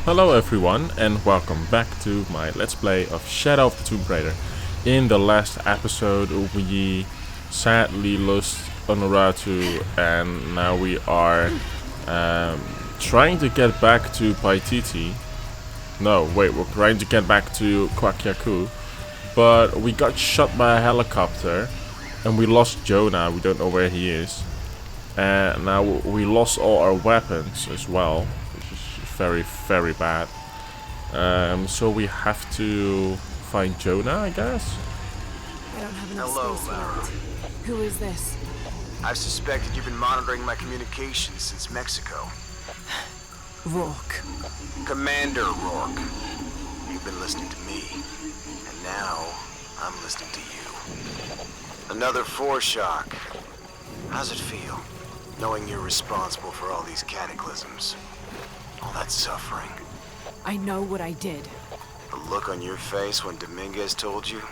Hello everyone and welcome back to my Let's Play of Shadow of the Tomb Raider. In the last episode we sadly lost Honoratu and now we are trying to get back to Paititi. No, wait, we're trying to get back to Kwakyaku, but we got shot by a helicopter and we lost Jonah. We don't know where he is. And now we lost all our weapons as well, which is very bad. So we have to find Jonah, I guess. I don't have enough Hello, space Lara. for it. Who is this? I've suspected you've been monitoring my communications since Mexico. Rourke. Commander Rourke. You've been listening to me, and now I'm listening to you. Another foreshock. How's it feel, knowing you're responsible for all these cataclysms? All that suffering. I know what I did. The look on your face when Dominguez told you?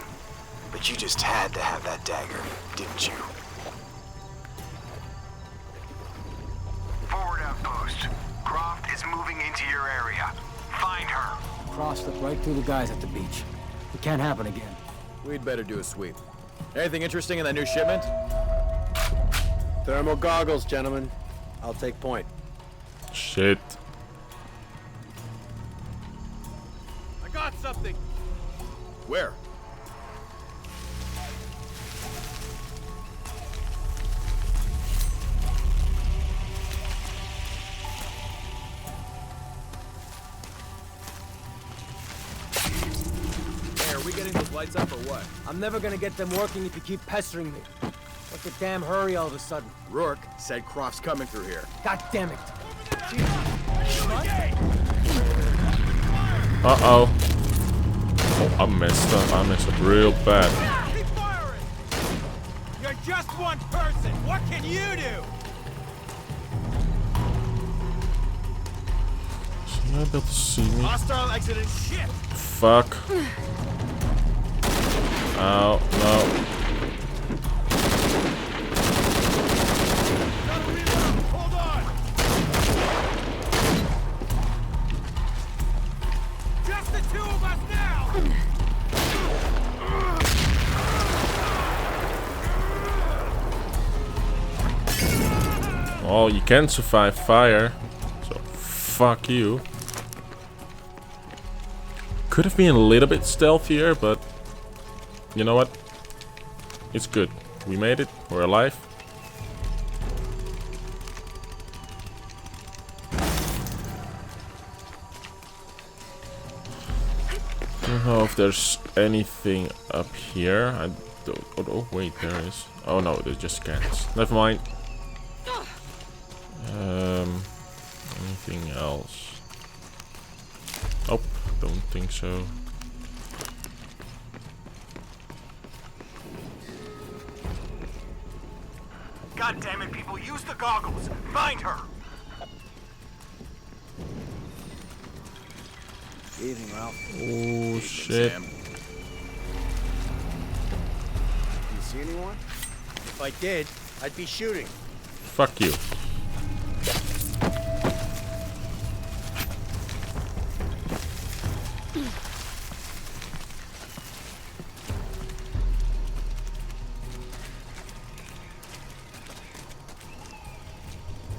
But you just had to have that dagger, didn't you? Forward outpost. Croft is moving into your area. Find her. Cross slipped right through the guys at the beach. It can't happen again. We'd better do a sweep. Anything interesting in that new shipment? Thermal goggles, gentlemen. I'll take point. Shit. I got something! Where? Hey, are we getting those lights up or what? I'm never gonna get them working if you keep pestering me. What's the damn hurry all of a sudden? Rourke said Croft's coming through here. God damn it! Uh-oh. Oh, I messed up. I messed up real bad. Keep firing! You're just one person. What can you do? Is he not able to see me? Hostile exiting ship. Fuck. Oh, no. Gotta reload. Hold on. Just the two of us now. Oh, you can survive fire. So, fuck you. Could have been a little bit stealthier, but you know what? It's good. We made it. We're alive. I don't know if there's anything up here. I don't. Oh, wait, there is. Oh no, they're just scans. Never mind. Anything else? Oh, don't think so. God damn it, people, use the goggles. Find her. Evening, Ralph. Oh shit. Sam. You see anyone? If I did, I'd be shooting. Fuck you.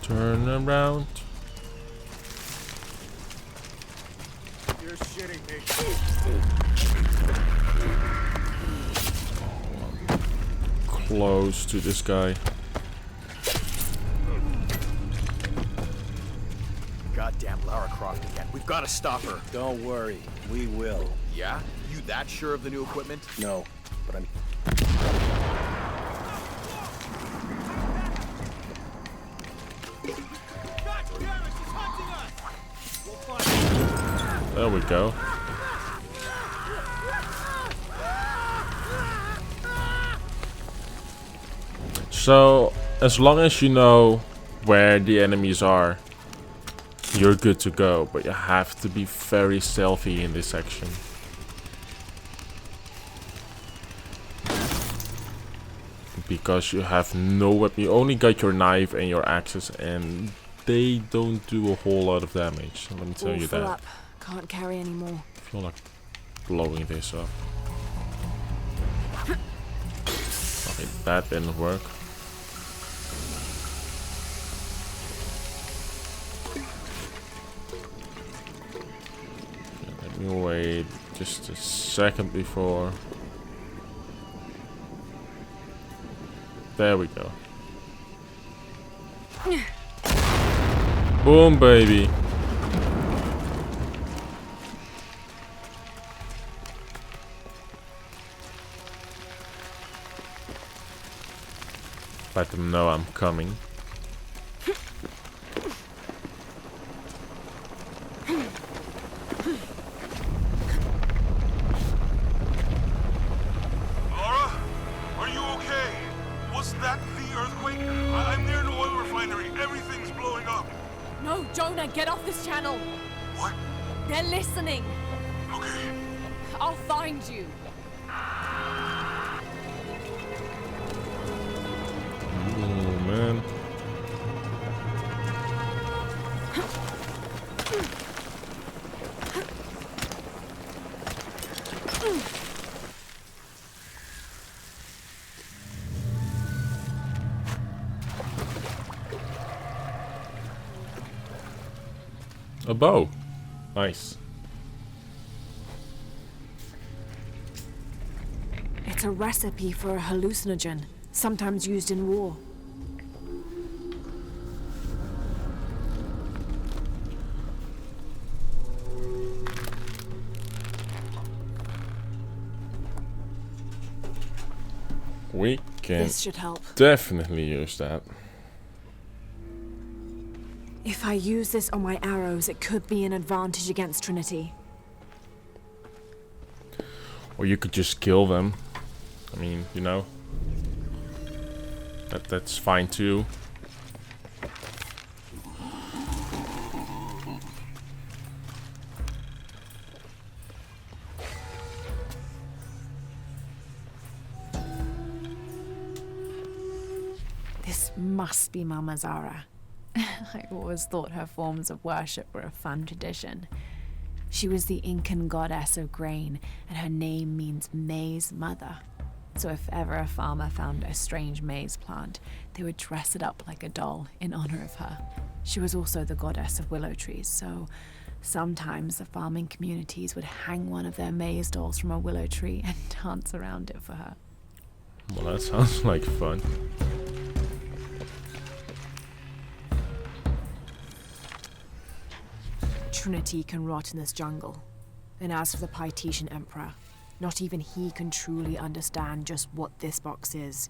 Turn around. You're shitting me. Close to this guy. Goddamn Lara Croft again. We've got to stop her. Don't worry, we will. Yeah? You that sure of the new equipment? No, but I'm... God damn it, she's hunting us. We'll find There we go. So, as long as you know where the enemies are, you're good to go. But you have to be very stealthy in this section. Because you have no weapon. You only got your knife and your axes, and they don't do a whole lot of damage. Let me tell All you full that. up. Can't carry anymore. I feel like blowing this up. Okay, that didn't work. Okay, let me wait just a second before. There we go. Boom, baby. Let them know I'm coming. Laura? Are you okay? Was that the earthquake? I'm near an oil refinery. Everything's blowing up. No, Jonah, get off this channel. What? They're listening. Okay. I'll find you. Oh man. A bow. Nice. It's a recipe for a hallucinogen, sometimes used in war. We can This should help. definitely use that. If I use this on my arrows, it could be an advantage against Trinity. Or you could just kill them. I mean, you know. That's fine too. This must be Mama Zara. I always thought her forms of worship were a fun tradition. She was the Incan goddess of grain, and her name means maize mother. So if ever a farmer found a strange maize plant, they would dress it up like a doll in honor of her. She was also the goddess of willow trees, so sometimes the farming communities would hang one of their maize dolls from a willow tree and dance around it for her. Well, that sounds like fun. Trinity can rot in this jungle. And as for the Pytetian Emperor, not even he can truly understand just what this box is.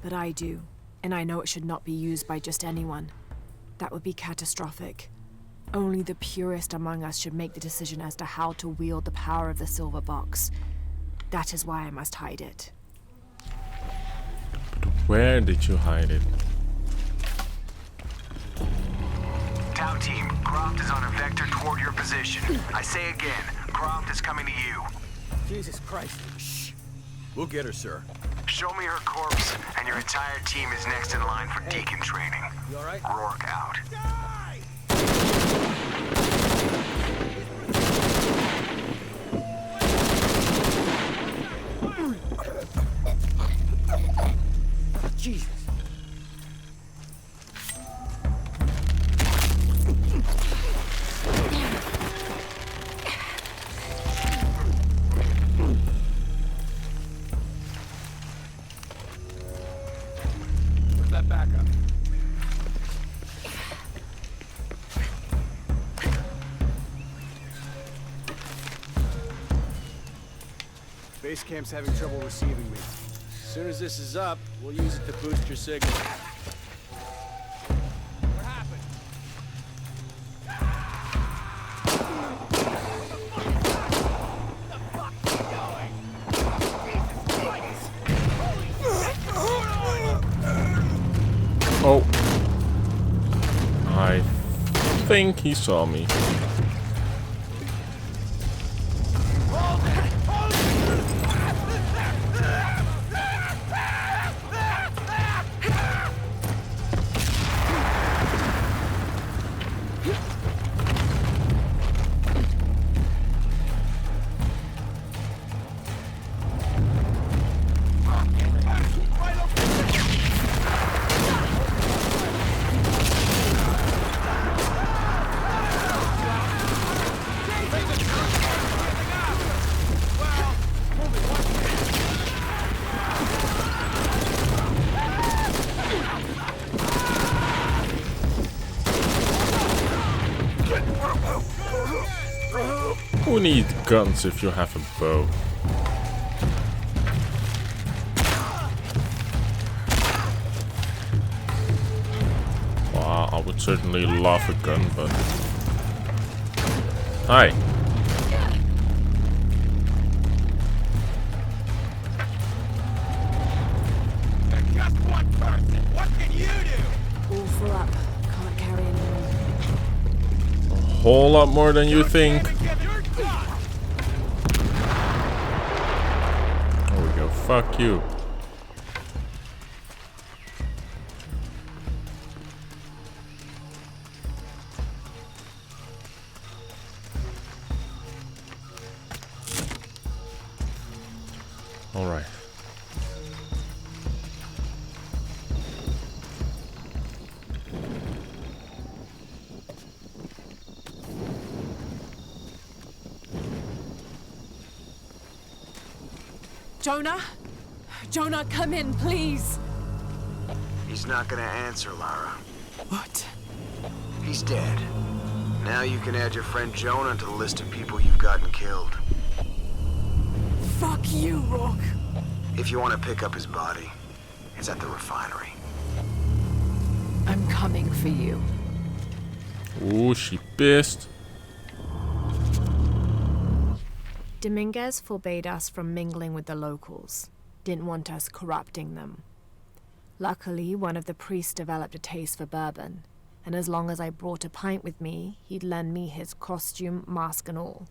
But I do, and I know it should not be used by just anyone. That would be catastrophic. Only the purest among us should make the decision as to how to wield the power of the silver box. That is why I must hide it. Where did you hide it? Tau team, Croft is on a vector toward your position. I say again, Croft is coming to you. Jesus Christ. Shh. We'll get her, sir. Show me her corpse, and your entire team is next in line for deacon training. You alright? Rourke out. Jesus. Where's that backup? Base camp's having trouble receiving me. As soon as this is up, we'll use it to boost your signal. What happened? Oh. I think he saw me. Who needs guns if you have a bow? Wow, I would certainly love a gun, but... Hi. Just one person. What can you do? All full up. Can't carry anymore. A whole lot more than you think. You're done. There we go. Fuck you. All right. Jonah? Jonah, come in, please. He's not gonna answer, Lara. What? He's dead. Now you can add your friend Jonah to the list of people you've gotten killed. Fuck you, Rourke. If you want to pick up his body, it's at the refinery. I'm coming for you. Ooh, she pissed. Dominguez forbade us from mingling with the locals. Didn't want us corrupting them. Luckily, one of the priests developed a taste for bourbon, and as long as I brought a pint with me, he'd lend me his costume, mask and all.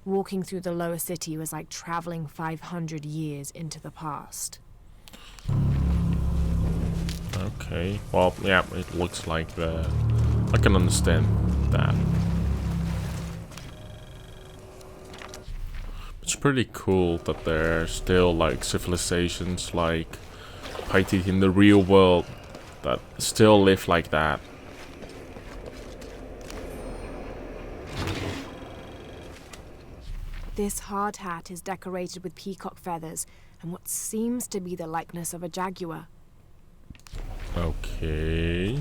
Walking through the lower city was like traveling 500 years into the past. Okay. Well, yeah, it looks like the... I can understand that. It's pretty cool that there are still like civilizations like Haiti in the real world that still live like that. This hard hat is decorated with peacock feathers and what seems to be the likeness of a jaguar. Okay.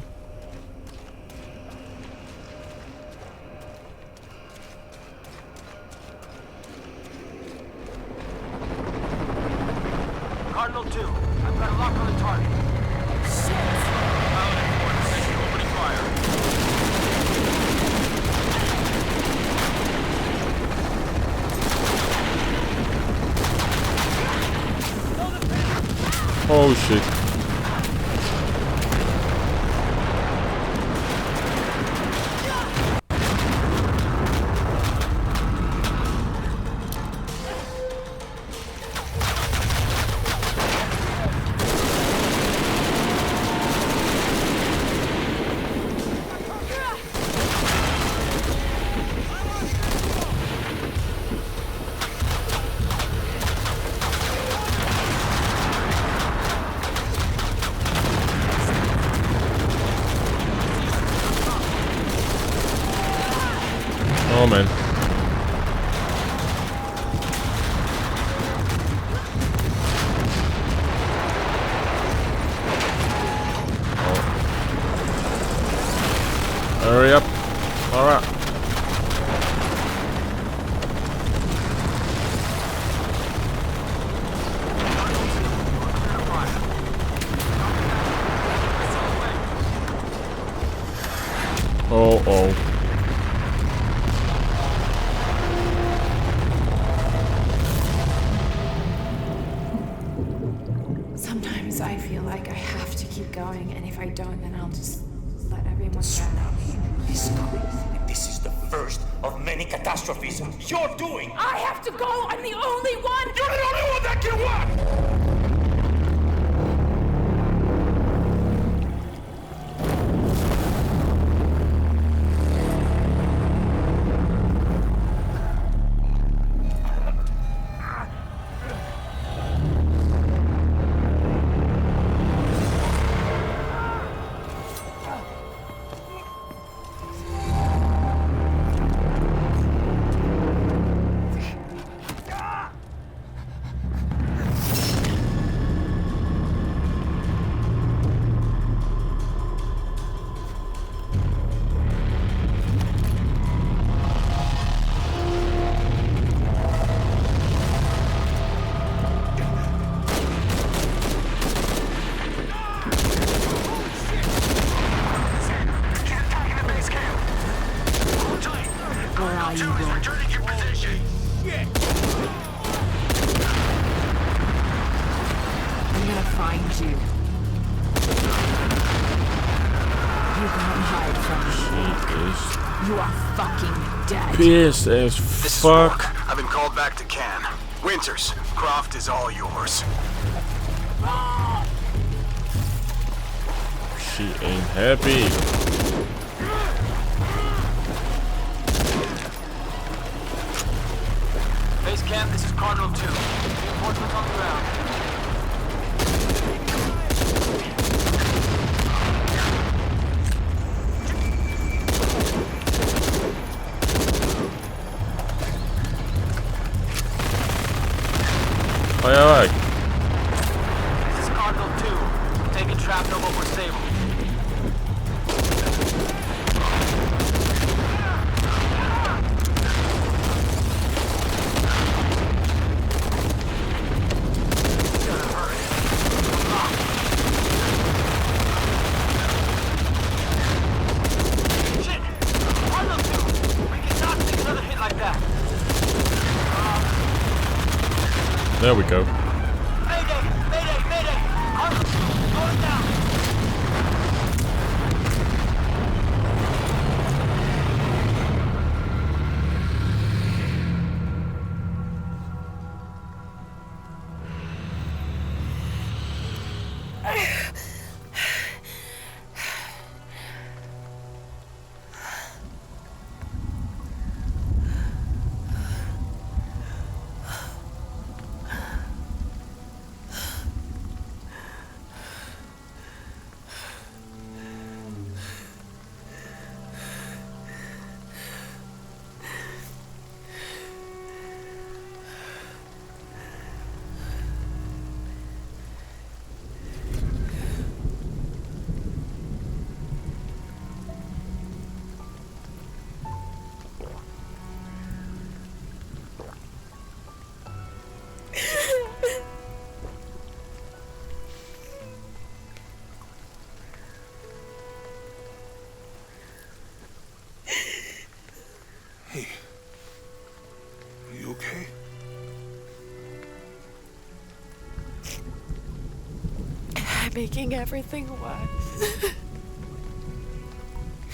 Cardinal 2, I've got a lock on the target. Opening fire. Oh shit. Oh man. Hurry up. Alright. Oh oh. Sometimes I feel like I have to keep going, and if I don't, then I'll just let everyone go. Is coming, and this is the first of many catastrophes you're doing. I have to go! I'm the only one! You're the only one that can walk. die, you will. returning your position. I'm gonna find you. You can't hide from me. You are fucking dead. Pissed as This is fuck. Rourke. I've been called back to Cannes. Winters, Croft is all yours. She ain't happy. Base camp, this is Cardinal 2. Reinforcements on the ground. Oi, oi. This is Cardinal 2. Taking trap Nova for stable. Shit! Cardinal 2! We cannot take another hit like that. There we go. Mayday! Mayday! Mayday! Cardinal 2! Going down! Are you okay? Making everything worse.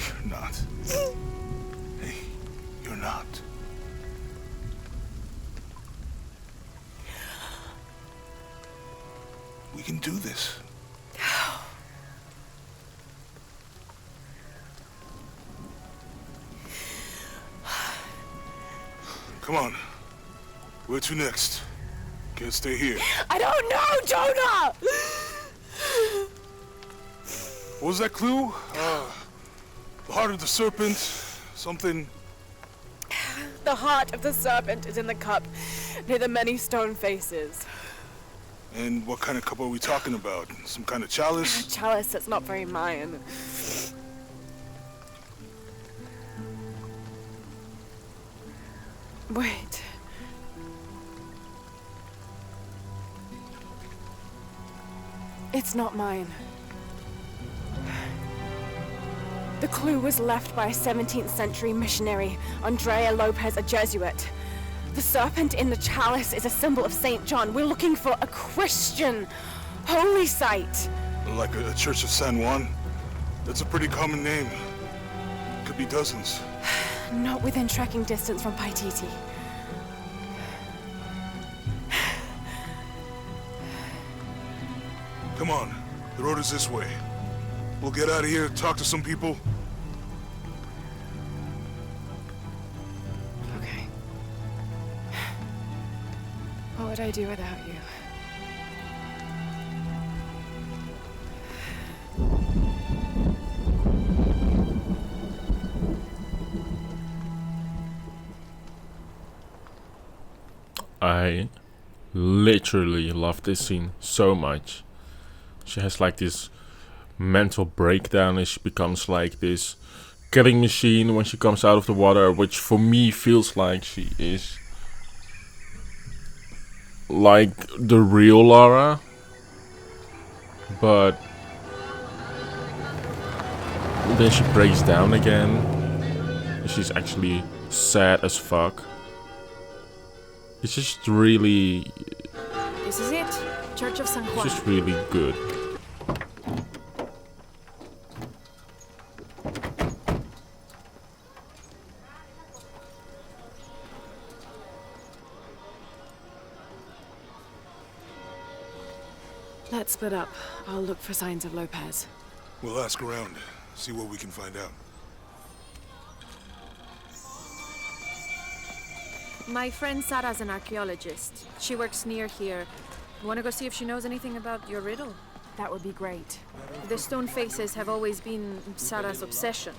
You're not. Hey, you're not. We can do this. Come on. Where to next? Can't stay here. I don't know, Jonah! What was that clue? The heart of the serpent, something. The heart of the serpent is in the cup, near the many stone faces. And what kind of cup are we talking about? Some kind of chalice? Chalice that's not very Mayan. Wait. It's not mine. The clue was left by a 17th century missionary, Andrea Lopez, a Jesuit. The serpent in the chalice is a symbol of St. John. We're looking for a Christian holy site. Like a church of San Juan? That's a pretty common name. Could be dozens. Not within trekking distance from Paititi. Come on, the road is this way. We'll get out of here, talk to some people. Okay. What would I do without you? I literally love this scene so much. She has like this mental breakdown and she becomes like this killing machine when she comes out of the water, which for me feels like she is like the real Lara, but then she breaks down again. She's actually sad as fuck. It's just really, This is it. Church of San it's Juan. just really good. Let's split up. I'll look for signs of Lopez. We'll ask around, see what we can find out. My friend Sarah's an archaeologist. She works near here. Want to go see if she knows anything about your riddle? That would be great. The stone faces have always been Sarah's obsession.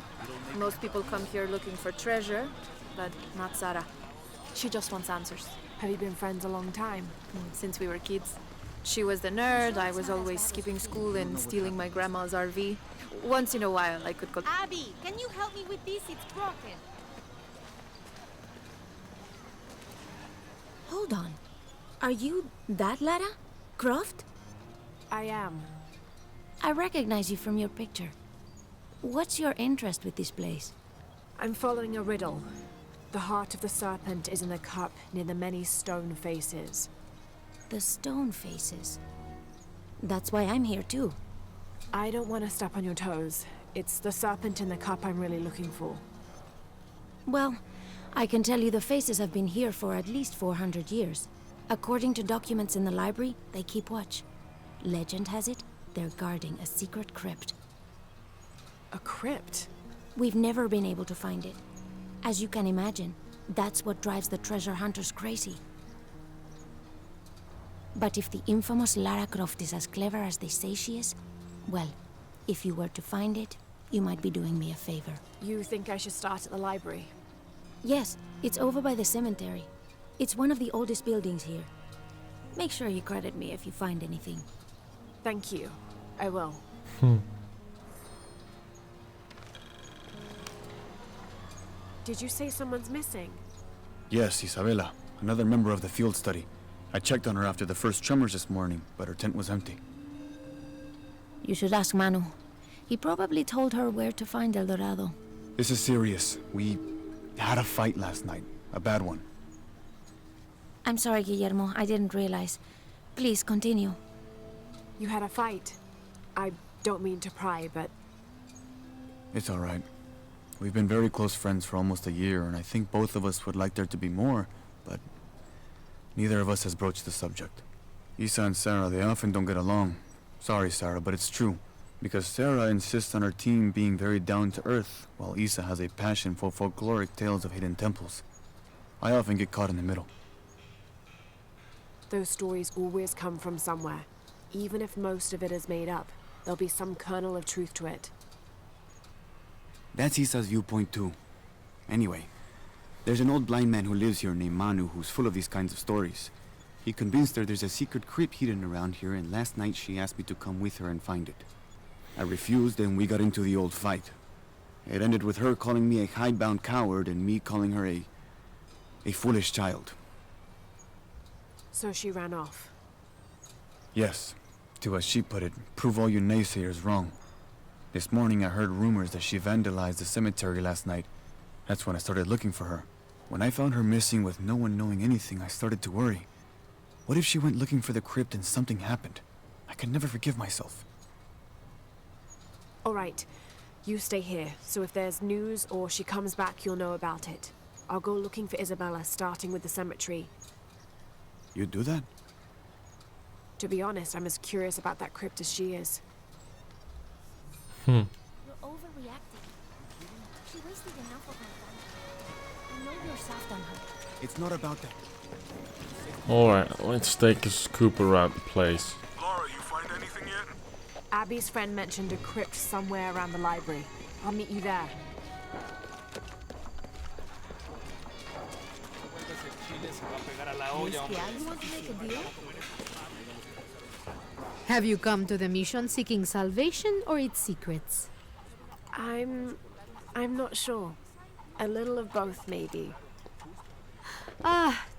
Most people come here looking for treasure, but not Sarah. She just wants answers. Have you been friends a long time? Since we were kids. She was the nerd, I was always skipping school and stealing my grandma's RV. Once in a while, I could go... Abby, can you help me with this? It's broken. Hold on. Are you that Lara? Croft? I am. I recognize you from your picture. What's your interest with this place? I'm following a riddle. The heart of the serpent is in the cup near the many stone faces. The stone faces. That's why I'm here too. I don't want to step on your toes. It's the serpent in the cup I'm really looking for. Well, I can tell you the faces have been here for at least 400 years. According to documents in the library, they keep watch. Legend has it, they're guarding a secret crypt. A crypt? We've never been able to find it. As you can imagine, that's what drives the treasure hunters crazy. But if the infamous Lara Croft is as clever as they say she is, well, if you were to find it, you might be doing me a favor. You think I should start at the library? Yes, it's over by the cemetery. It's one of the oldest buildings here. Make sure you credit me if you find anything. Thank you. I will. Did you say someone's missing? Yes, Isabela, another member of the field study. I checked on her after the first tremors this morning, but her tent was empty. You should ask Manu. He probably told her where to find El Dorado. This is serious. We had a fight last night. A bad one. I'm sorry, Guillermo. I didn't realize. Please, continue. You had a fight. I don't mean to pry, but... It's all right. We've been very close friends for almost a year, and I think both of us would like there to be more, but... neither of us has broached the subject. Isa and Sarah, they often don't get along. Sorry, Sarah, but it's true. Because Sarah insists on her team being very down-to-earth, while Isa has a passion for folkloric tales of hidden temples. I often get caught in the middle. Those stories always come from somewhere. Even if most of it is made up, there'll be some kernel of truth to it. That's Isa's viewpoint too. Anyway, there's an old blind man who lives here named Manu who's full of these kinds of stories. He convinced her there's a secret crypt hidden around here, and last night she asked me to come with her and find it. I refused, and we got into the old fight. It ended with her calling me a hidebound coward and me calling her a foolish child. So she ran off. Yes, to as she put it, prove all you naysayers wrong. This morning I heard rumors that she vandalized the cemetery last night. That's when I started looking for her. When I found her missing with no one knowing anything, I started to worry. What if she went looking for the crypt and something happened? I could never forgive myself. All right. You stay here, so if there's news or she comes back, you'll know about it. I'll go looking for Isabella, starting with the cemetery. You'd do that? To be honest, I'm as curious about that crypt as she is. You're overreacting. She wasted enough of her time. I know you're soft on her. It's not about that. Alright, let's take a scoop around the place. Laura, you find anything yet? Abby's friend mentioned a crypt somewhere around the library. I'll meet you there. Have you come to the mission seeking salvation or its secrets? I'm not sure. A little of both, maybe.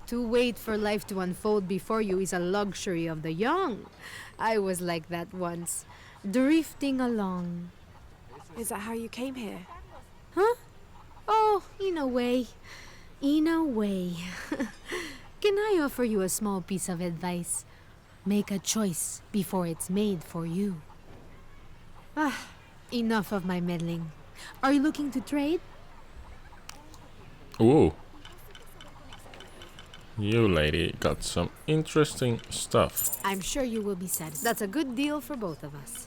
To wait for life to unfold before you is a luxury of the young. I was like that once, drifting along. Is that how you came here? Huh? Oh, Oh, in a way. In a way. Can I offer you a small piece of advice? Make a choice before it's made for you. Ah, enough of my meddling. Are you looking to trade? Ooh. You lady got some interesting stuff. I'm sure you will be satisfied. That's a good deal for both of us.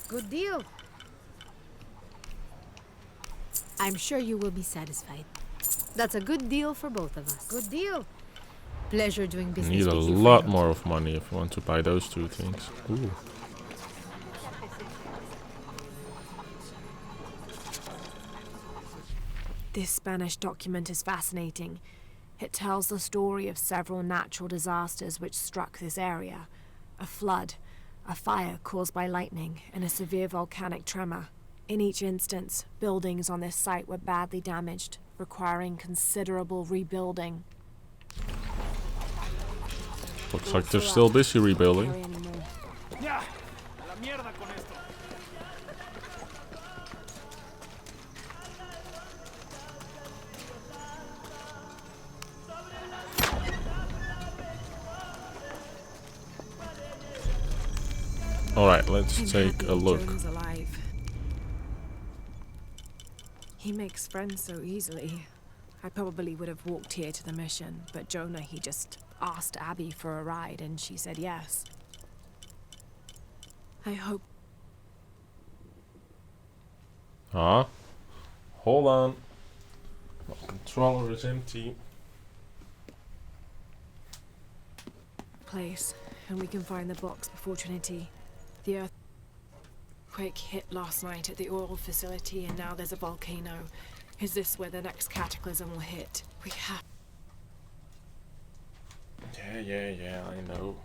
Good deal. I'm sure you will be satisfied. That's a good deal for both of us. Good deal. Pleasure doing business Need a with you, lot friend. more of money if you want to buy those two things. Ooh. This Spanish document is fascinating. It tells the story of several natural disasters which struck this area. A flood, a fire caused by lightning, and a severe volcanic tremor. In each instance, buildings on this site were badly damaged, requiring considerable rebuilding. Looks like they're still busy rebuilding. Alright, let's take a look. Jonah's alive. He makes friends so easily. I probably would have walked here to the mission, but Jonah, he just asked Abby for a ride and she said yes. I hope... Ah, hold on. My controller is empty. Place, and we can find the box before Trinity. The earthquake hit last night at the oil facility and now there's a volcano. Is this where the next cataclysm will hit? We have... Yeah, I know.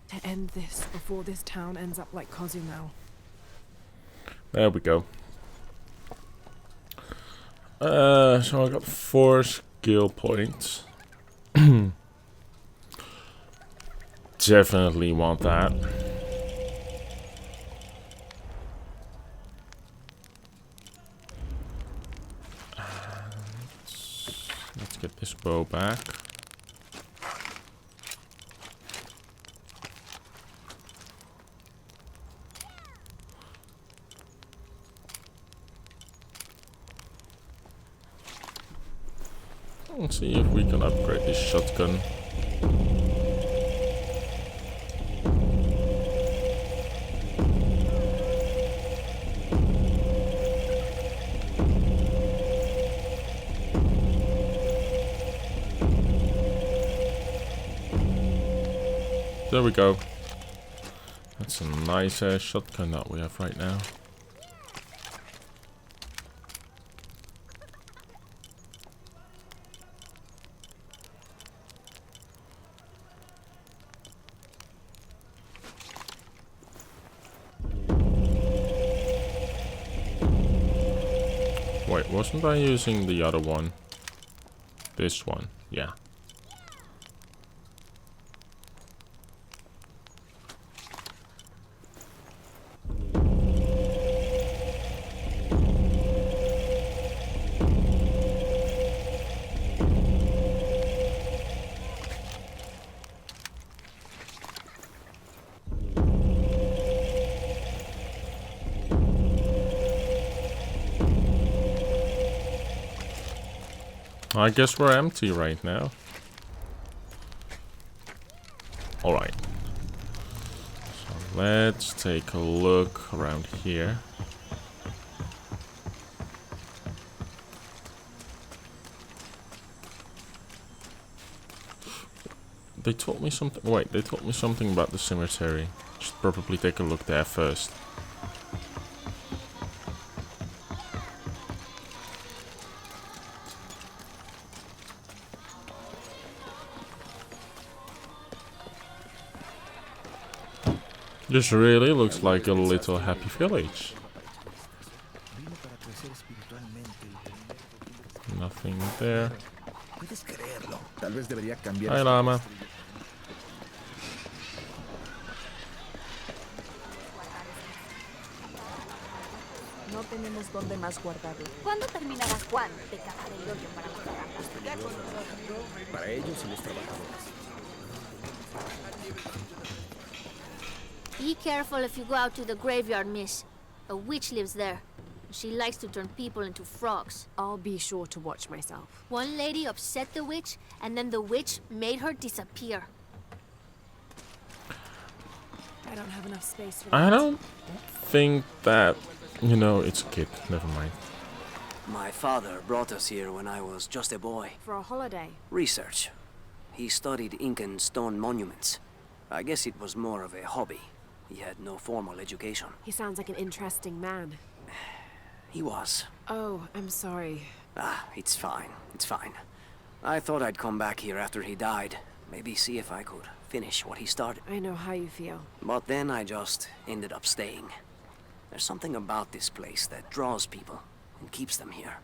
To end this before this town ends up like Cozumel. There we go. So I got 4 skill points. Definitely want that. Let's get this bow back. Let's see if we can upgrade this shotgun. There we go. That's a nice shotgun that we have right now. Wait, wasn't I using the other one? This one, yeah. I guess we're empty right now. Alright. So let's take a look around here. They told me something. Wait, they told me something about the cemetery. Should probably take a look there first. This really looks like a little happy village. Nothing there. Hi, llama. No tenemos dónde más guardarlo. ¿Cuándo terminará Juan de cavar el hoyo para las ratas? Para ellos y los trabajadores. Be careful if you go out to the graveyard, miss. A witch lives there. She likes to turn people into frogs. I'll be sure to watch myself. One lady upset the witch, and then the witch made her disappear. I don't have enough space for that. I don't think that, you know, it's a kid. Never mind. My father brought us here when I was just a boy. For a holiday? Research. He studied Incan stone monuments. I guess it was more of a hobby. He had no formal education. He sounds like an interesting man. He was. Oh, I'm sorry. Ah, it's fine. It's fine. I thought I'd come back here after he died. Maybe see if I could finish what he started. I know how you feel. But then I just ended up staying. There's something about this place that draws people and keeps them here.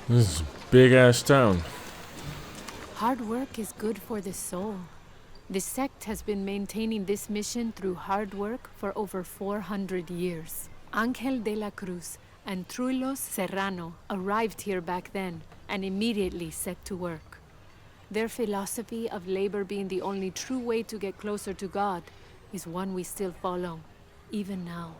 This is a big ass town. Hard work is good for the soul. The sect has been maintaining this mission through hard work for over 400 years. Ángel de la Cruz and Truilos Serrano arrived here back then and immediately set to work. Their philosophy of labor being the only true way to get closer to God is one we still follow, even now.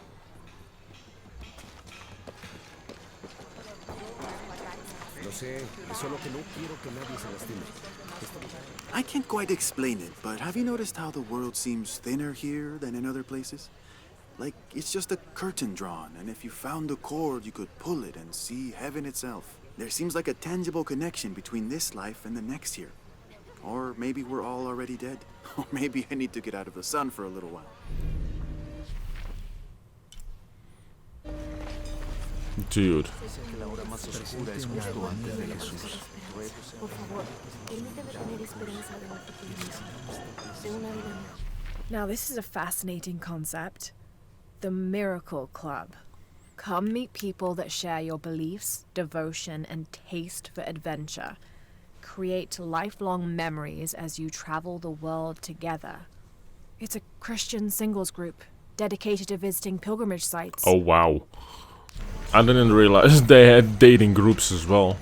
I can't quite explain it, but have you noticed how the world seems thinner here than in other places? Like, it's just a curtain drawn, and if you found a cord, you could pull it and see heaven itself. There seems like a tangible connection between this life and the next here. Or maybe we're all already dead. Or maybe I need to get out of the sun for a little while. Dude. Now this is a fascinating concept. The Miracle Club. Come meet people that share your beliefs, devotion, and taste for adventure. Create lifelong memories as you travel the world together. It's a Christian singles group dedicated to visiting pilgrimage sites. Oh wow. I didn't realize they had dating groups as well.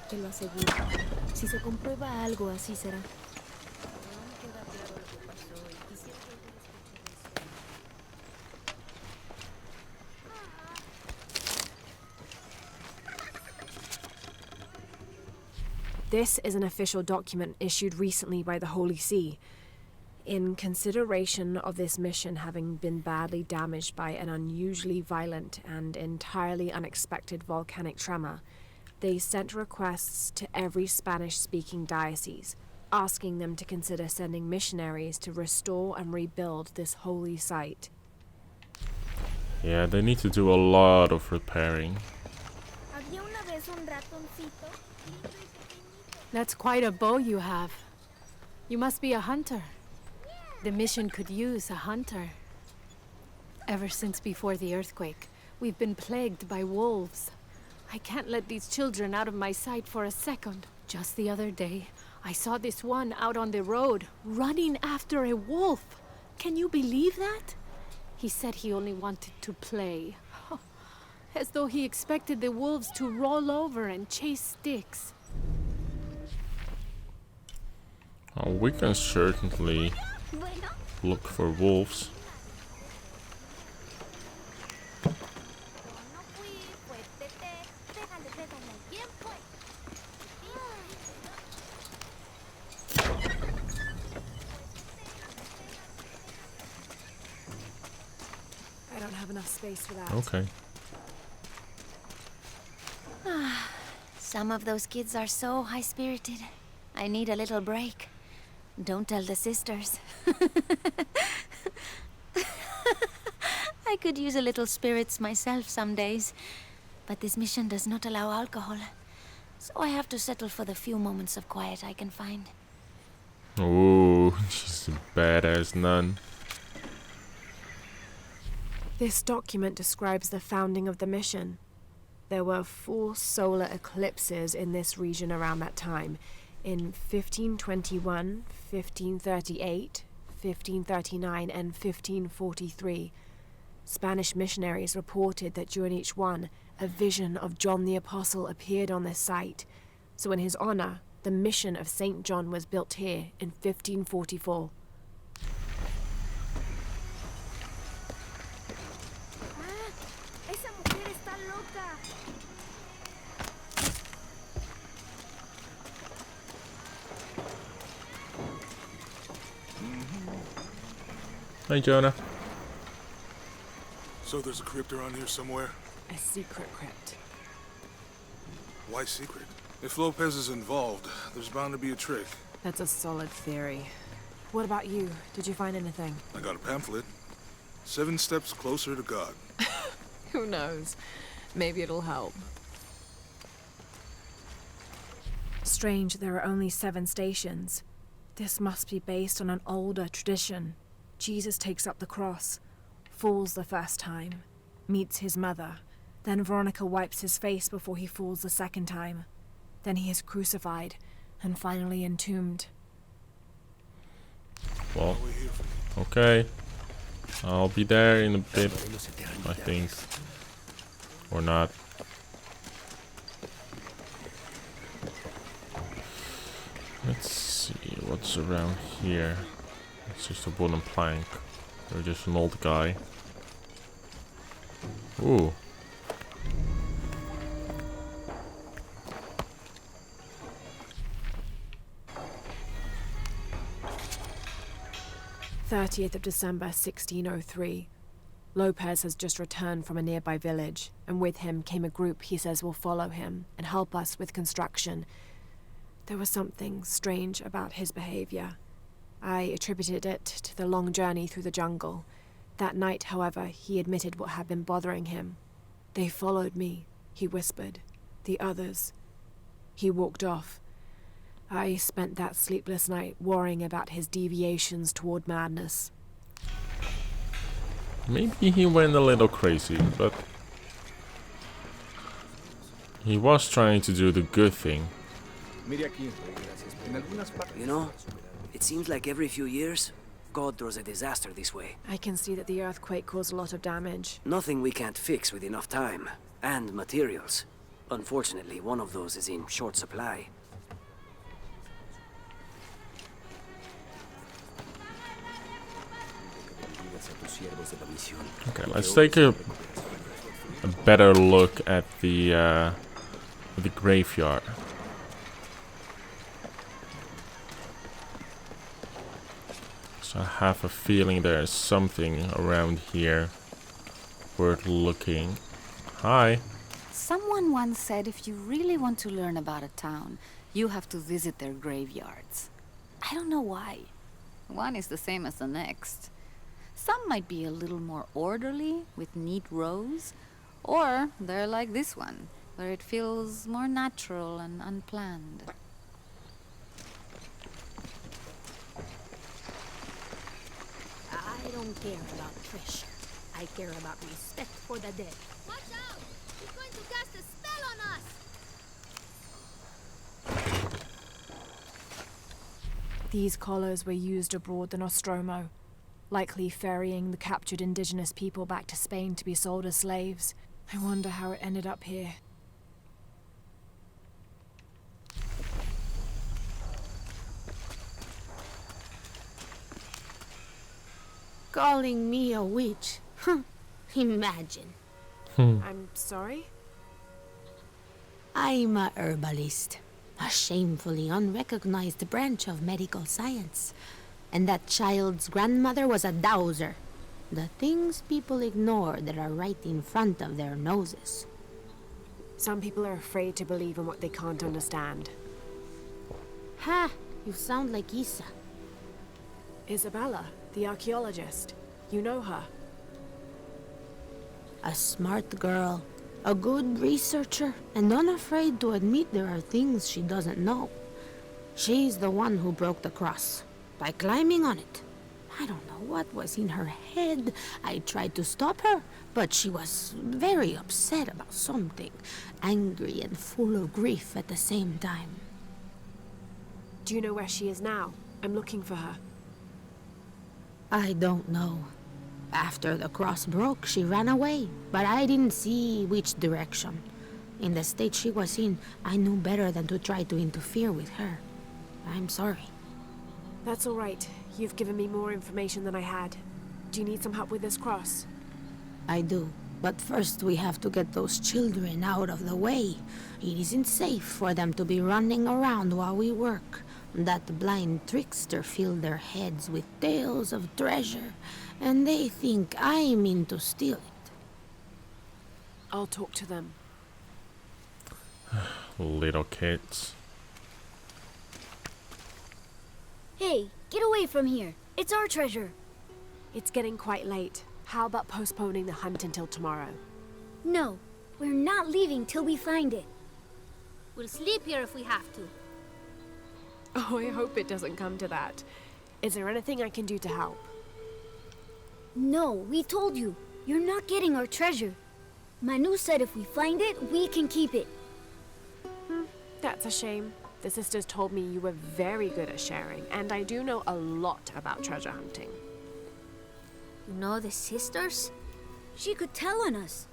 Te lo aseguro. Si se comprueba algo, así será. This is an official document issued recently by the Holy See. In consideration of this mission having been badly damaged by an unusually violent and entirely unexpected volcanic tremor, they sent requests to every Spanish-speaking diocese, asking them to consider sending missionaries to restore and rebuild this holy site. Yeah, they need to do a lot of repairing. That's quite a bow you have. You must be a hunter. The mission could use a hunter. Ever since before the earthquake, we've been plagued by wolves. I can't let these children out of my sight for a second. Just the other day, I saw this one out on the road, running after a wolf. Can you believe that? He said he only wanted to play. As though he expected the wolves to roll over and chase sticks. Oh, we can certainly look for wolves. enough space for that. Okay. Some of those kids are so high-spirited. I need a little break. Don't tell the sisters. I could use a little spirits myself some days, but this mission does not allow alcohol, so I have to settle for the few moments of quiet I can find. Ooh, she's a badass nun. This document describes the founding of the mission. There were 4 solar eclipses in this region around that time, in 1521, 1538, 1539, and 1543. Spanish missionaries reported that during each one, a vision of John the Apostle appeared on this site. So in his honor, the mission of St. John was built here in 1544. Esa mujer está loca. Hey, Jonah. So there's a crypt around here somewhere? A secret crypt. Why secret? If Lopez is involved, there's bound to be a trick. That's a solid theory. What about you? Did you find anything? I got a pamphlet. 7 steps closer to God. Who knows? Maybe it'll help. Strange, there are only 7 stations. This must be based on an older tradition. Jesus takes up the cross, falls the first time, meets his mother. Then Veronica wipes his face before he falls the second time. Then he is crucified, and finally entombed. Well, okay. I'll be there in a bit, I think. Or not. Let's see what's around here. It's just a wooden plank. Or just an old guy. Ooh. "30th of December, 1603. Lopez has just returned from a nearby village, and with him came a group he says will follow him and help us with construction. There was something strange about his behavior. I attributed it to the long journey through the jungle. That night, however, he admitted what had been bothering him. They followed me, he whispered. The others. He walked off. I spent that sleepless night worrying about his deviations toward madness." Maybe he went a little crazy, but he was trying to do the good thing. You know, it seems like every few years, God throws a disaster this way. I can see that the earthquake caused a lot of damage. Nothing we can't fix with enough time and materials. Unfortunately, one of those is in short supply. Okay, let's take a better look at the graveyard. So I have a feeling there is something around here worth looking. Hi. Someone once said if you really want to learn about a town, you have to visit their graveyards. I don't know why. One is the same as the next. Some might be a little more orderly, with neat rows, or they're like this one, where it feels more natural and unplanned. I don't care about treasure. I care about respect for the dead. Watch out! He's going to cast a spell on us! These collars were used abroad the Nostromo, likely ferrying the captured indigenous people back to Spain to be sold as slaves. I wonder how it ended up here. Calling me a witch? Huh. Imagine. I'm sorry? I'm a herbalist. A shamefully unrecognized branch of medical science. And that child's grandmother was a dowser. The things people ignore that are right in front of their noses. Some people are afraid to believe in what they can't understand. Ha! You sound like Isa. Isabella, the archaeologist. You know her. A smart girl, a good researcher, and unafraid to admit there are things she doesn't know. She's the one who broke the cross, by climbing on it. I don't know what was in her head. I tried to stop her, but she was very upset about something, angry and full of grief at the same time. Do you know where she is now? I'm looking for her. I don't know. After the cross broke, she ran away, but I didn't see which direction. In the state she was in, I knew better than to try to interfere with her. I'm sorry. That's all right. You've given me more information than I had. Do you need some help with this cross? I do, but first we have to get those children out of the way. It isn't safe for them to be running around while we work. That blind trickster filled their heads with tales of treasure, and they think I mean to steal it. I'll talk to them. Little kids. Hey, get away from here. It's our treasure. It's getting quite late. How about postponing the hunt until tomorrow? No, we're not leaving till we find it. We'll sleep here if we have to. Oh, I hope it doesn't come to that. Is there anything I can do to help? No, we told you. You're not getting our treasure. Manu said if we find it, we can keep it. That's a shame. The sisters told me you were very good at sharing, and I do know a lot about treasure hunting. You know the sisters? She could tell on us.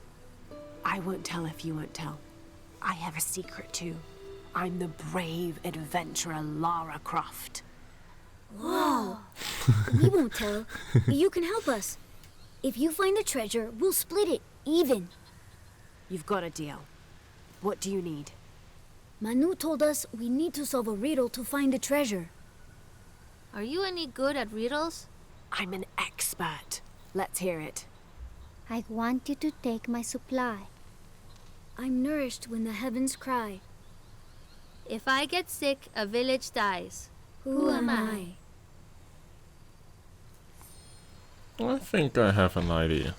I won't tell if you won't tell. I have a secret too. I'm the brave adventurer Lara Croft. Whoa! We won't tell. You can help us. If you find the treasure, we'll split it, even. You've got a deal. What do you need? Manu told us we need to solve a riddle to find the treasure. Are you any good at riddles? I'm an expert. Let's hear it. I want you to take my supply. I'm nourished when the heavens cry. If I get sick, a village dies. Who am I? I think I have an idea.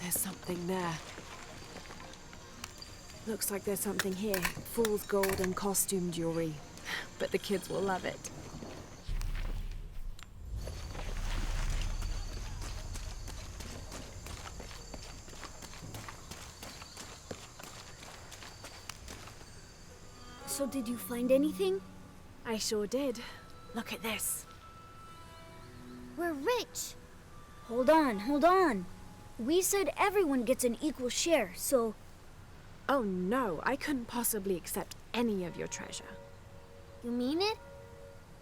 There's something there. Looks like there's something here. Fool's gold and costume jewelry. But the kids will love it. So did you find anything? I sure did. Look at this. We're rich. Hold on, hold on. We said everyone gets an equal share, so... Oh no, I couldn't possibly accept any of your treasure. You mean it?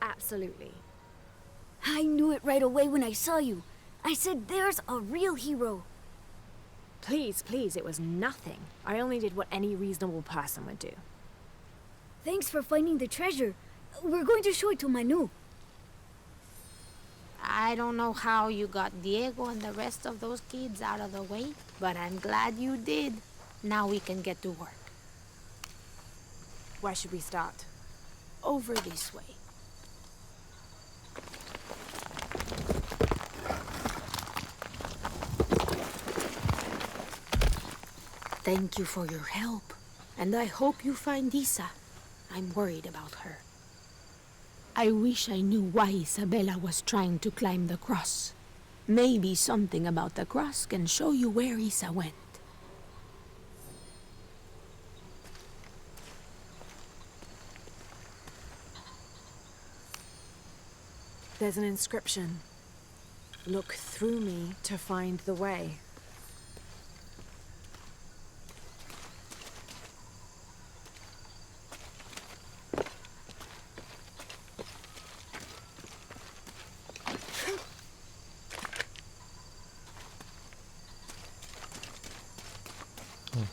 Absolutely. I knew it right away when I saw you. I said there's a real hero. Please, please, it was nothing. I only did what any reasonable person would do. Thanks for finding the treasure. We're going to show it to Manu. I don't know how you got Diego and the rest of those kids out of the way, but I'm glad you did. Now we can get to work. Where should we start? Over this way. Thank you for your help, and I hope you find Isa. I'm worried about her. I wish I knew why Isabella was trying to climb the cross. Maybe something about the cross can show you where Isa went. There's an inscription. Look through me to find the way.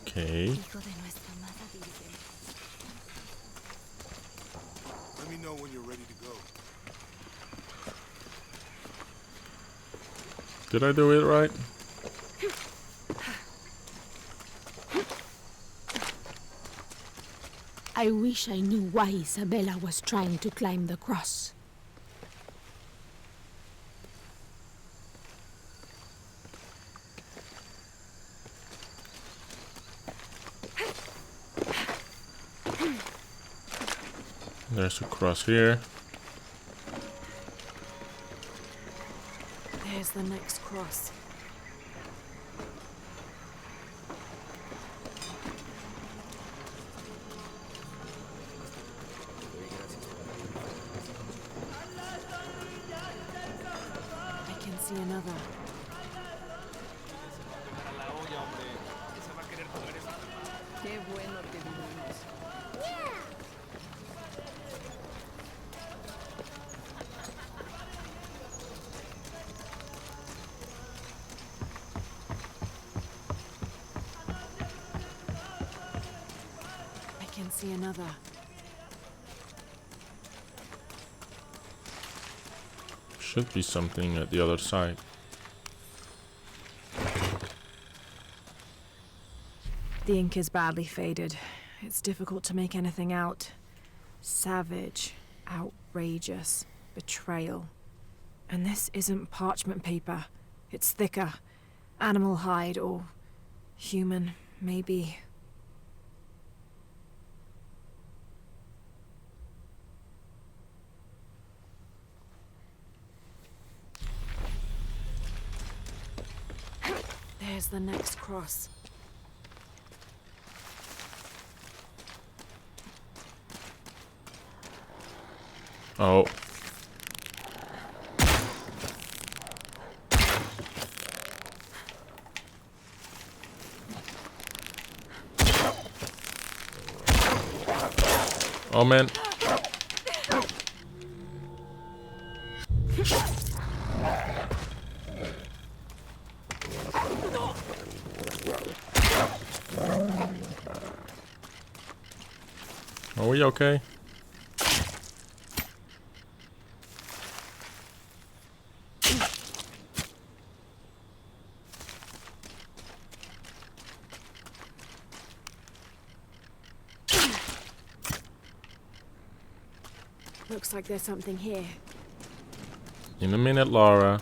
Okay. Let me me know when you're ready to go. Did I do it right? I wish I knew why Isabella was trying to climb the cross. There's a cross here. There's the next cross. I can see another. Qué bueno que vinimos. I can see another. Should be something at the other side. The ink is badly faded. It's difficult to make anything out. Savage, outrageous, betrayal. And this isn't parchment paper. It's thicker. Animal hide or human, maybe. There's the next cross. Oh. Oh man. Are we okay? Looks like there's something here. In a minute, Laura.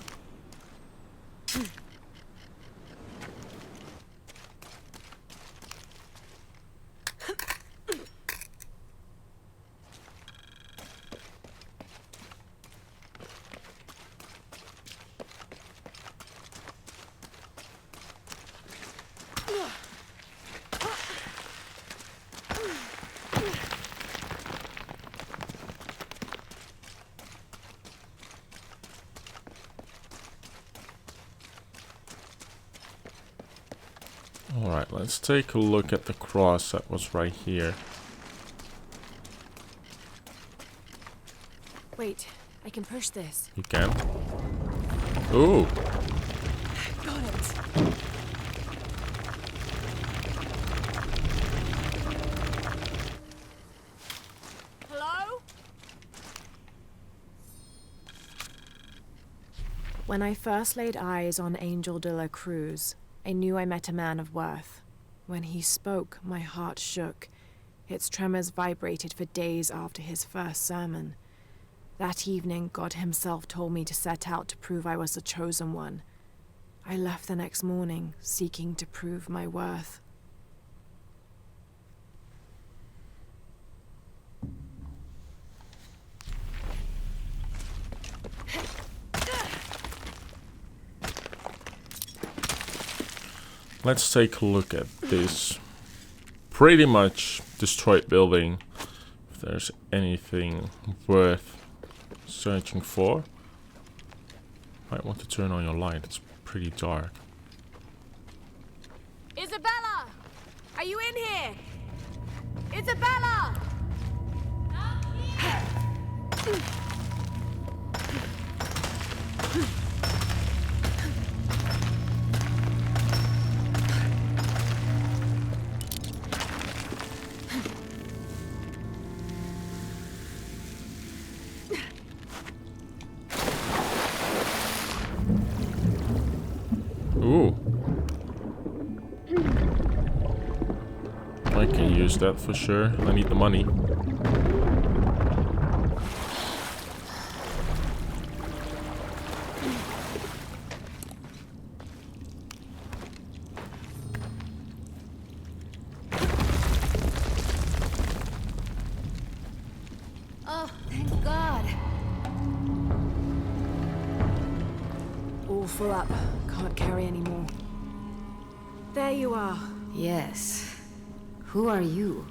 Alright, let's take a look at the cross that was right here. Wait, I can push this. You can? Ooh! Got it. Hello? When I first laid eyes on Angel de la Cruz, I knew I met a man of worth. When he spoke, my heart shook. Its tremors vibrated for days after his first sermon. That evening, God himself told me to set out to prove I was the chosen one. I left the next morning, seeking to prove my worth. Let's take a look at this pretty much destroyed building. If there's anything worth searching for. Might want to turn on your light, it's pretty dark. Isabella! Are you in here? Isabella! use that for sure. I need the money. Oh, thank God. All full up. Can't carry anymore. There you are. Yes. Who are you?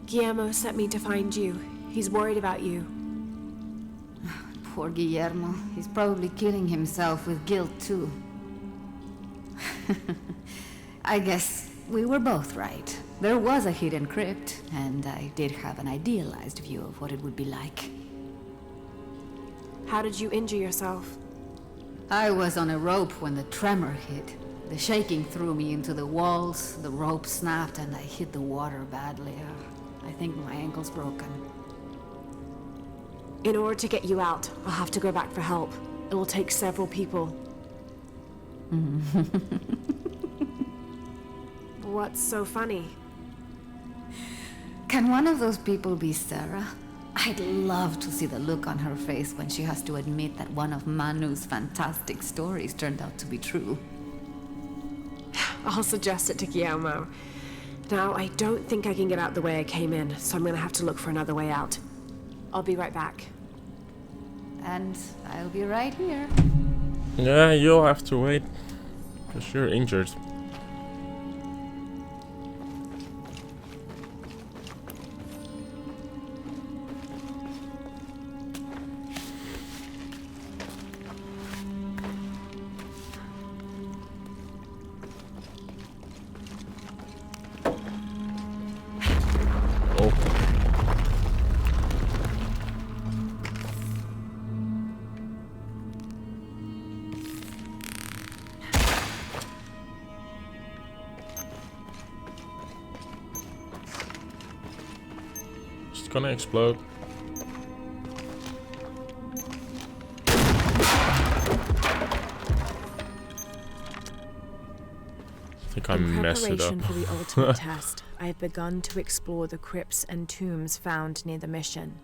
Guillermo sent me to find you. He's worried about you. Poor Guillermo. He's probably killing himself with guilt, too. I guess we were both right. There was a hidden crypt, and I did have an idealized view of what it would be like. How did you injure yourself? I was on a rope when the tremor hit. The shaking threw me into the walls, the rope snapped, and I hit the water badly. I think my ankle's broken. In order to get you out, I'll have to go back for help. It will take several people. What's so funny? Can one of those people be Sarah? I'd love to see the look on her face when she has to admit that one of Manu's fantastic stories turned out to be true. I'll suggest it to Guillermo. Now, I don't think I can get out the way I came in, so I'm gonna have to look for another way out. I'll be right back. And I'll be right here. Yeah, you'll have to wait. Because you're injured. It's gonna explode. I think I messed it up. In preparation for the ultimate test, I have begun to explore the crypts and tombs found near the mission.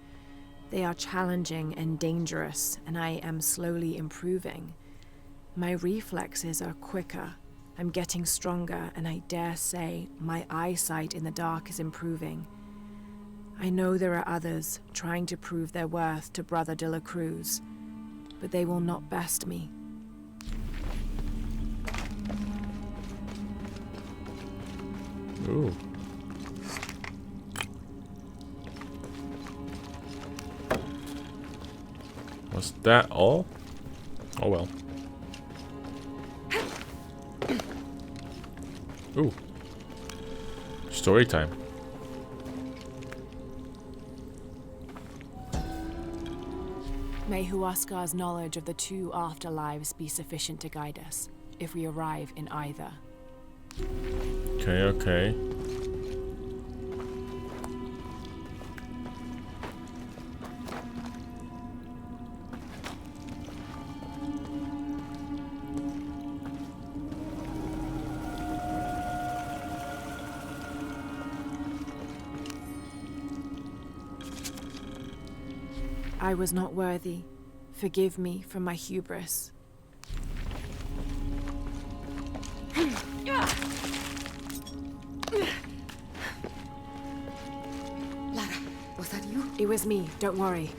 They are challenging and dangerous, and I am slowly improving. My reflexes are quicker. I'm getting stronger, and I dare say my eyesight in the dark is improving. I know there are others trying to prove their worth to Brother de la Cruz, but they will not best me. Ooh. Was that all? Oh well. Ooh. Story time. May Huascar's knowledge of the two afterlives be sufficient to guide us, if we arrive in either. Okay, okay. I was not worthy. Forgive me for my hubris. Lara, was that you? It was me, don't worry.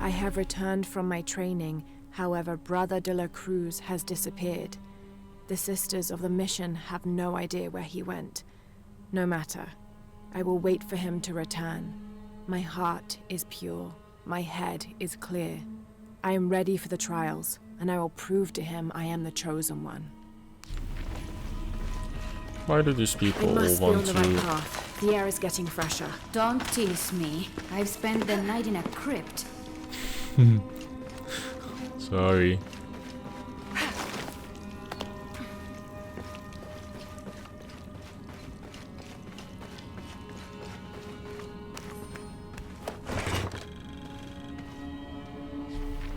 I have returned from my training, however, Brother de la Cruz has disappeared. The sisters of the mission have no idea where he went. No matter. I will wait for him to return. My heart is pure. My head is clear. I am ready for the trials, and I will prove to him I am the chosen one. Why do these people I must be want on the to... right path. The air is getting fresher. Don't tease me. I've spent the night in a crypt. Sorry.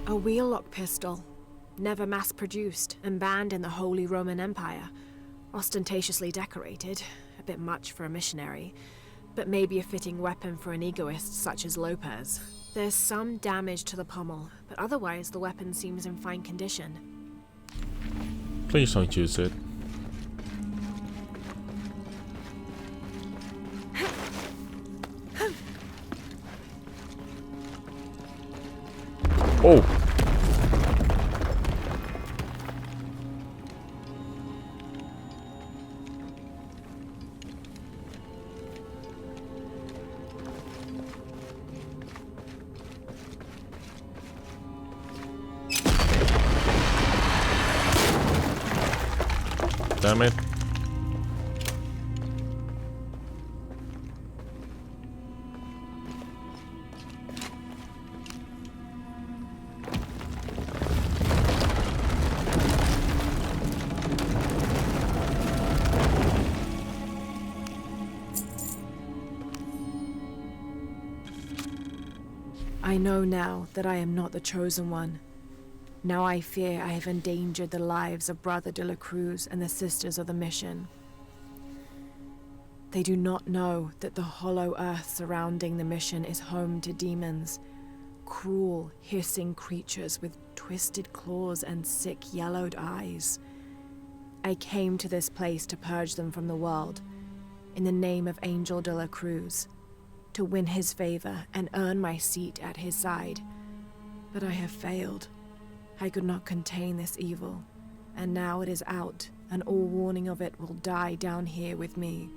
A wheel-lock pistol, never mass-produced and banned in the Holy Roman Empire. Ostentatiously decorated, a bit much for a missionary, but maybe a fitting weapon for an egoist such as Lopez. There's some damage to the pommel, but otherwise the weapon seems in fine condition. Please don't use it. Oh! Damn it. I know now that I am not the chosen one. Now I fear I have endangered the lives of Brother de la Cruz and the Sisters of the Mission. They do not know that the hollow earth surrounding the mission is home to demons, cruel, hissing creatures with twisted claws and sick, yellowed eyes. I came to this place to purge them from the world, in the name of Angel de la Cruz, to win his favor and earn my seat at his side. But I have failed. I could not contain this evil, and now it is out, and all warning of it will die down here with me.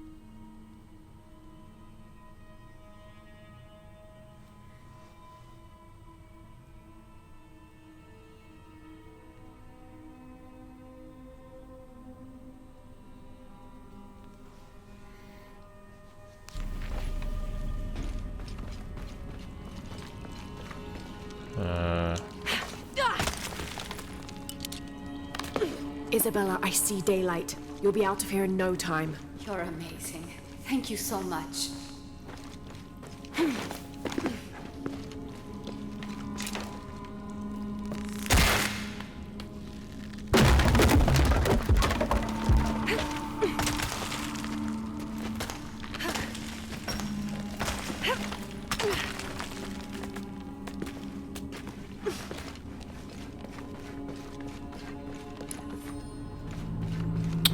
Isabella, I see daylight. You'll be out of here in no time. You're amazing. Thank you so much.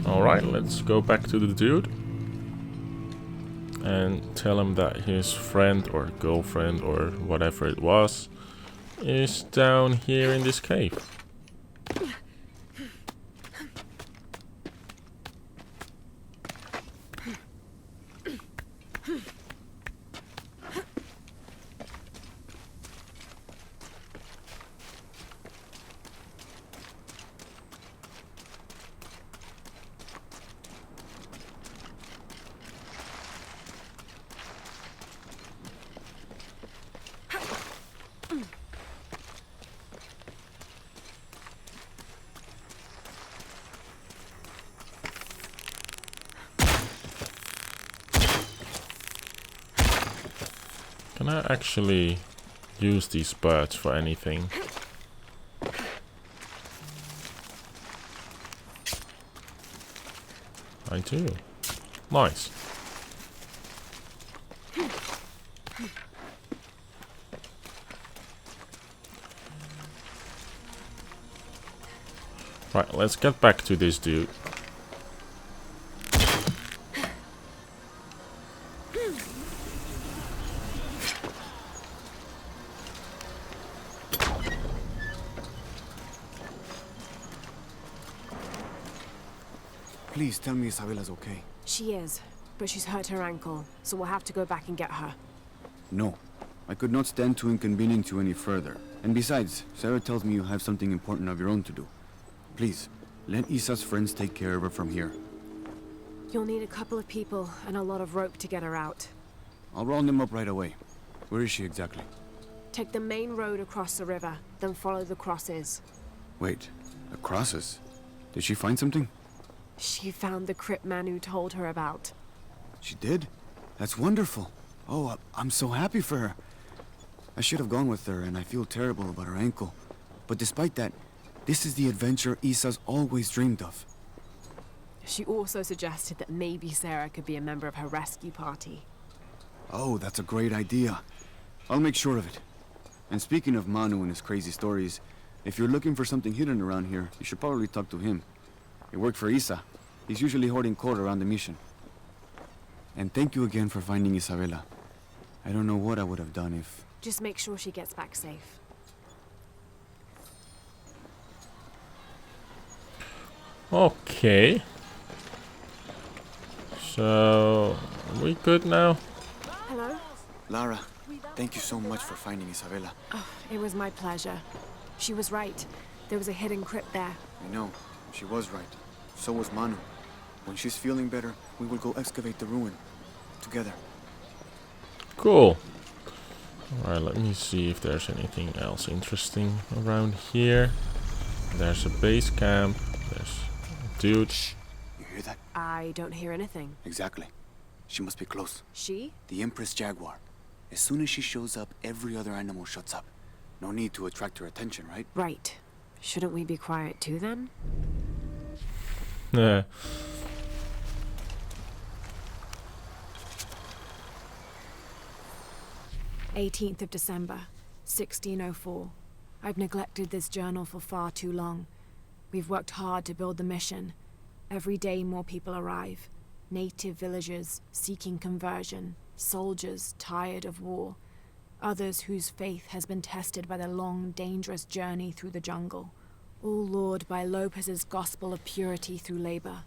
Alright, let's go back to the dude and tell him that his friend or girlfriend or whatever it was is down here in this cave. Can I actually use these birds for anything? I do. Nice. Right, let's get back to this dude. Please tell me Isabella's okay. She is, but she's hurt her ankle, so we'll have to go back and get her. No. I could not stand to inconvenience you any further. And besides, Sarah tells me you have something important of your own to do. Please, let Isa's friends take care of her from here. You'll need a couple of people and a lot of rope to get her out. I'll round them up right away. Where is she exactly? Take the main road across the river, then follow the crosses. Wait, the crosses? Did she find something? She found the crypt man who told her about. She did? That's wonderful. Oh, I'm so happy for her. I should have gone with her, and I feel terrible about her ankle. But despite that, this is the adventure Isa's always dreamed of. She also suggested that maybe Sarah could be a member of her rescue party. Oh, that's a great idea. I'll make sure of it. And speaking of Manu and his crazy stories, if you're looking for something hidden around here, you should probably talk to him. He worked for Isa. He's usually hoarding coal around the mission. And thank you again for finding Isabella. I don't know what I would have done if... Just make sure she gets back safe. Okay. So, are we good now? Hello? Lara, thank you so much for finding Isabella. Oh, it was my pleasure. She was right. There was a hidden crypt there. I know. She was right. So was Manu. When she's feeling better, we will go excavate the ruin. Together. Cool. Alright, let me see if there's anything else interesting around here. There's a base camp. There's a dude. Shh. You hear that? I don't hear anything. Exactly. She must be close. She? The Empress Jaguar. As soon as she shows up, every other animal shuts up. No need to attract her attention, right? Right. Shouldn't we be quiet too then? Yeah. 18th of December, 1604. I've neglected this journal for far too long. We've worked hard to build the mission. Every day more people arrive. Native villagers seeking conversion, soldiers tired of war, others whose faith has been tested by the long, dangerous journey through the jungle, all lured by Lopez's gospel of purity through labor.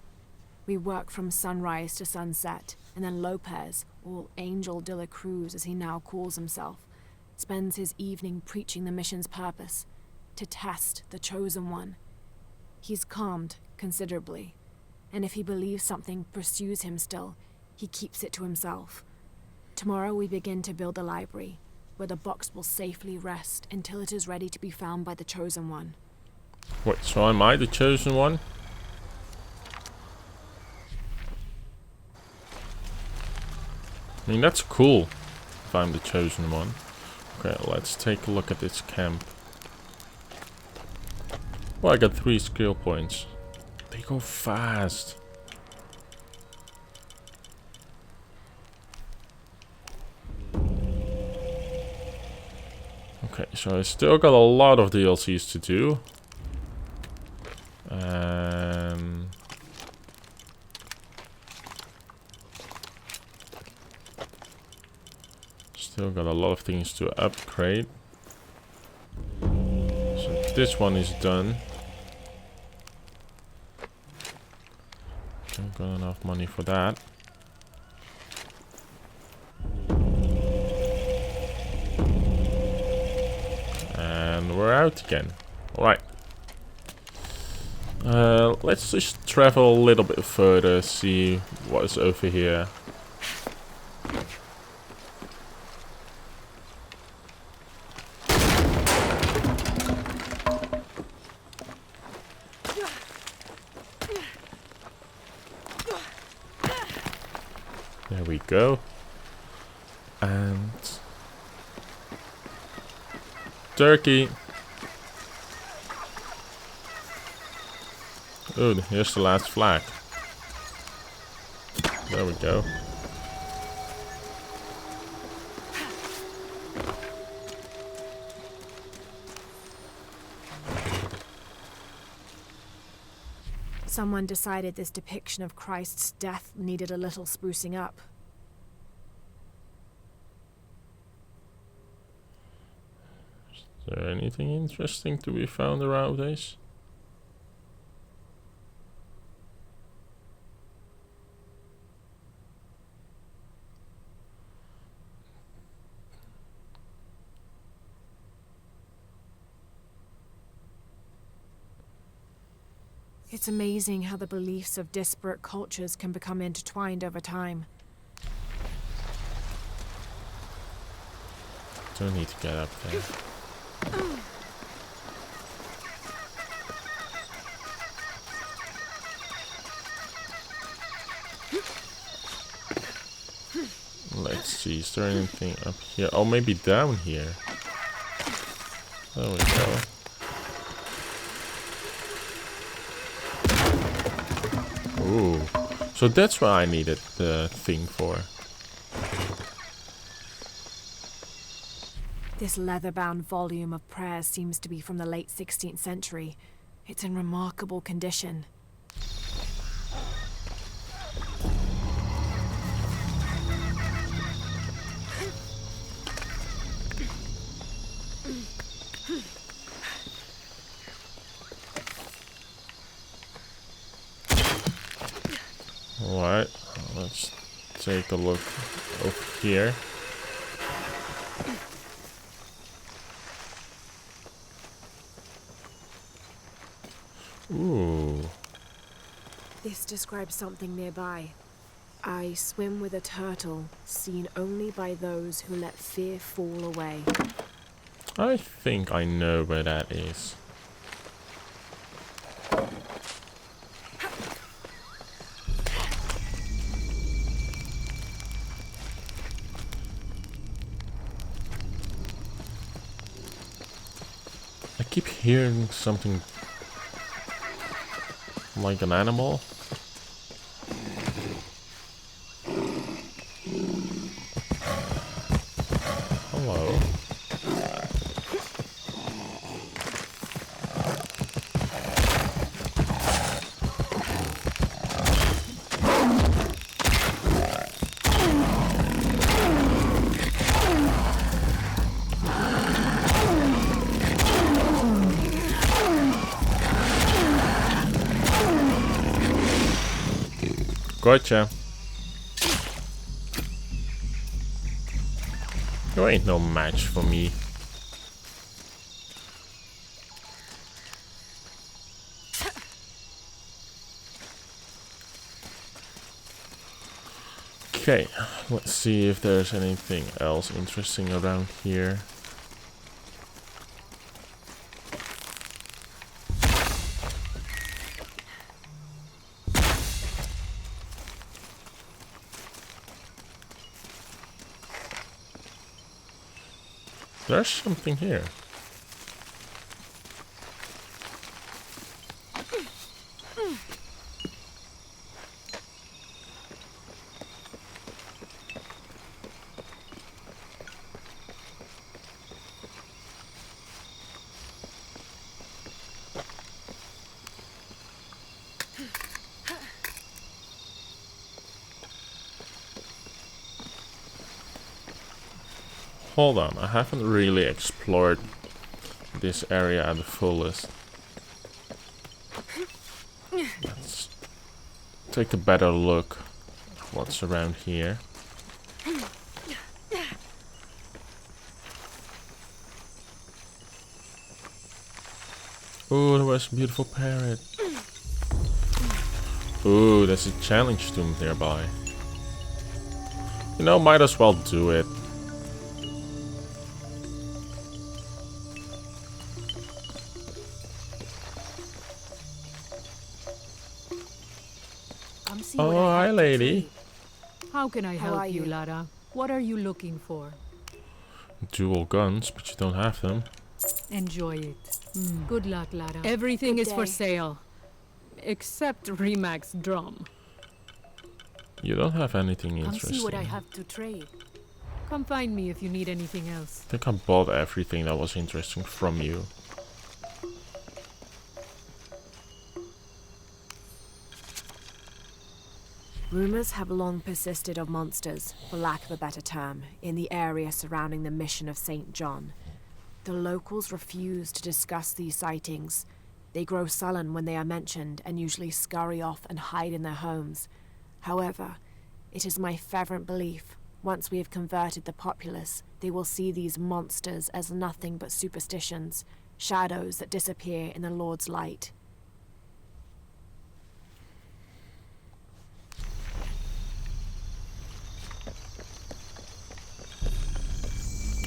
We work from sunrise to sunset, and then Lopez, or Angel de la Cruz as he now calls himself, spends his evening preaching the mission's purpose, to test the chosen one. He's calmed considerably, and if he believes something pursues him still, he keeps it to himself. Tomorrow we begin to build the library, where the box will safely rest until it is ready to be found by the chosen one. Wait, so am I the chosen one? I mean, that's cool if I'm the chosen one. Okay, let's take a look at this camp. Oh, I got 3 skill points. They go fast. Okay, so I still got a lot of DLCs to do. Still got a lot of things to upgrade. So this one is done. Don't got enough money for that. And we're out again. Alright. Let's just travel a little bit further, see what is over here. There we go. And turkey. Oh, here's the last flag. There we go. Someone decided this depiction of Christ's death needed a little sprucing up. Is there anything interesting to be found around this? It's amazing how the beliefs of disparate cultures can become intertwined over time. Don't need to get up there. Let's see, is there anything up here? Oh, maybe down here. There we go. Ooh. So that's what I needed the thing for. This leather-bound volume of prayers seems to be from the late 16th century. It's in remarkable condition. Alright, let's take a look over here. Ooh. This describes something nearby. I swim with a turtle, seen only by those who let fear fall away. I think I know where that is. I keep hearing something like an animal. Hello. Gotcha. You ain't no match for me. Okay, let's see if there's anything else interesting around here. There's something here. Hold on, I haven't really explored this area at the fullest. Let's take a better look at what's around here. Ooh, there was a beautiful parrot. Ooh, there's a challenge tomb nearby. You know, might as well do it. Oh, hi, lady. How can I help you, Lara? What are you looking for? Dual guns, but you don't have them. Enjoy it. Good luck, Lara. Everything is for sale. Except Remac's drum. You don't have anything Come interesting. see what I have to trade. Come find me if you need anything else. I think I bought everything that was interesting from you. Rumors have long persisted of monsters, for lack of a better term, in the area surrounding the mission of St. John. The locals refuse to discuss these sightings. They grow sullen when they are mentioned and usually scurry off and hide in their homes. However, it is my fervent belief, once we have converted the populace, they will see these monsters as nothing but superstitions, shadows that disappear in the Lord's light.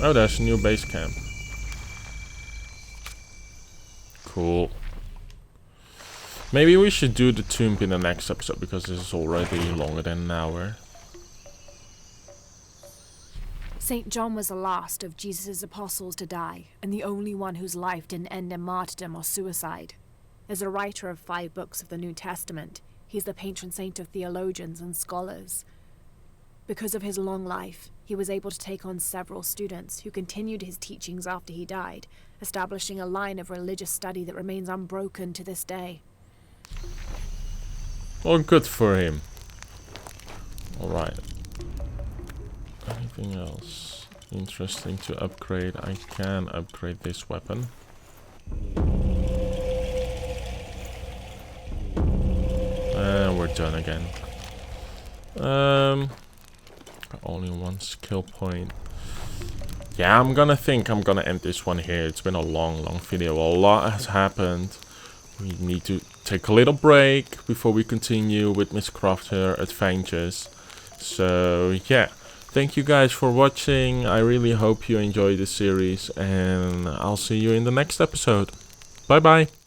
Oh, there's a new base camp. Cool. Maybe we should do the tomb in the next episode, because this is already longer than an hour. St. John was the last of Jesus' apostles to die, and the only one whose life didn't end in martyrdom or suicide. As a writer of 5 books of the New Testament, He's the patron saint of theologians and scholars. Because of his long life, he was able to take on several students who continued his teachings after he died, establishing a line of religious study that remains unbroken to this day. Well, good for him. Alright. Anything else interesting to upgrade? I can upgrade this weapon. And we're done again. Only one skill point. Yeah, I'm gonna end this one here. It's been a long video. A lot has happened. We need to take a little break before we continue with Miss Croft her adventures. So yeah, thank you guys for watching. I really hope you enjoyed this series, and I'll see you in the next episode. Bye bye.